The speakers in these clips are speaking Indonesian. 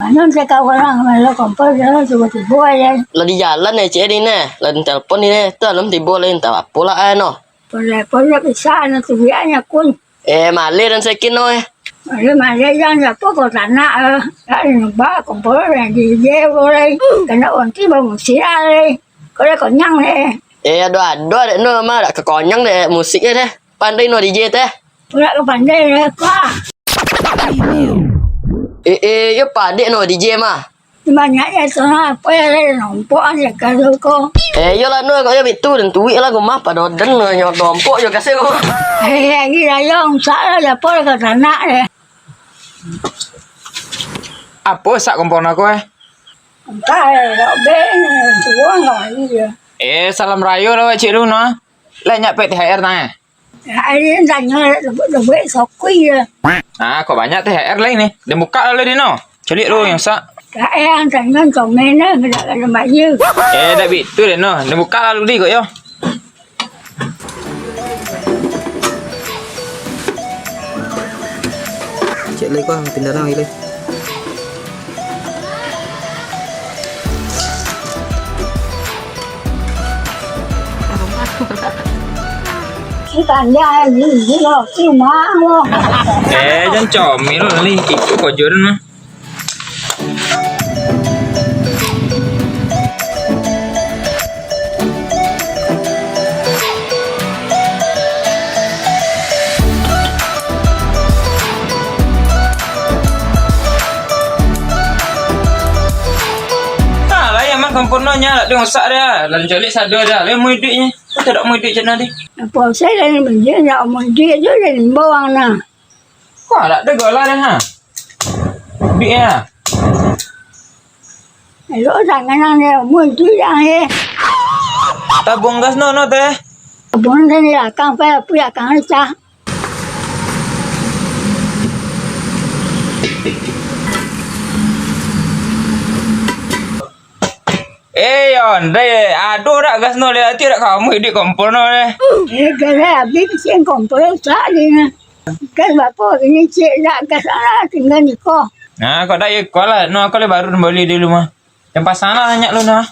Ano sa kawalan may lo kompor na tibo ay Lah di jalan ya cik ini nih, lah telepon ini tuh alam tiba lain tahu apa lah ano. pole bisa na tubianya kun. Malir dan sekin no Ada mali yang ya poko tanah ada ba kompor na di je boleh kena onti ba musia le. Kalau konyang le. Aduh deh no mah ada kekonyang deh musiknya deh. Pandai no DJ teh. Pula ke pandai le ka. Ya pade no DJ mah. Banyak ya sana apa ya le nompo aja kalau ko. Yo lah no kau ya bitu dan tuwi lah gua mah pada den no nyot dompok yo kasih gua. Gila yang sa ya pole ke tanah le. Apa sak kompor aku Entah ya be tuwa ngai ya. salam rayo lah cik lu no. Lah nyak pet THR tanya. Ai tanya be sokui ya. Kok banyak THR lah ini. Dia buka lalu di no. Celik lu yang sak. Cái thành ngân còn men á, người ta là bao nhiêu? Dah bit tu deh no. Dia buka lalu di kok yo. Cek lagi kau pindah lagi lagi. Cái tàn gia gì đó, cái má luôn. Jangan comel lah ni. Ikut kau jodoh mah. Kompor no nyala dia ngosak dia. Lalu colik sadar dah. Dia mau hidupnya. Kau tak mau hidup macam mana dia? Apa saya dah ni dia nak omong dia je dah ni bawang nah. Kau tak ada gola dah ha. Dia. Rõ ràng cái năng này mua chú ra he. Tabung gas no teh. Bốn thế này là càng phải bây giờ càng cha. Yon, deh, aduh dah gas no le, tidak kamu hidup kompor no le. Cái này là biết chuyện còn phải xã đi nè. Cái bà cô cái như chị đã cái xã là thì ngân gì cô. Kau dah ikut lah, no aku le baru beli di rumah. Yang pas sana banyak lu no.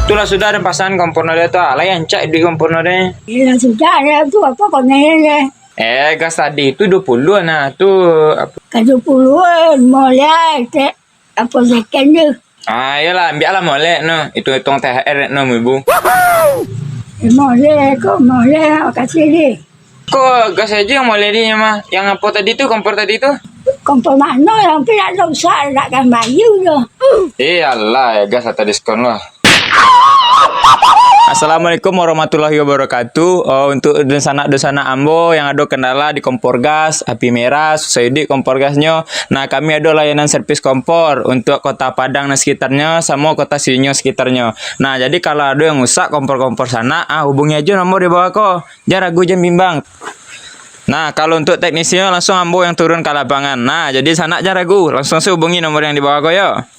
Itulah sudah ada pasangan kompor dia tu. Lah yang cak di kompor dia. Là sudah ya tu apa còn này nè. Gas tadi itu 20 nah. Tu apa? Cái 20 mau lihat apa second tu. Iyalah, ambil lah molek no. Itu hitung THR no ibu. Mau lihat kok mau lihat kasih dia. Kok gas aja yang molek dia mah. Yang apa tadi tu kompor tadi tu? Kompor mana yang tidak dosa tak akan bayu tu. Iyalah, gas atau diskon lah. Assalamualaikum warahmatullahi wabarakatuh. Untuk dosana ambo yang ada kendala di kompor gas, api merah, susah hidup kompor gasnya. Nah, kami ada layanan servis kompor untuk kota Padang dan sekitarnya, sama kota Sinyo sekitarnya. Nah, jadi kalau ada yang rusak kompor-kompor sana, hubungi aja nomor di bawah kok. Jangan ragu, jangan bimbang. Nah, kalau untuk teknisnya langsung ambo yang turun ke lapangan. Nah, jadi sana jangan ragu, langsung hubungi nomor yang di bawah kok ya.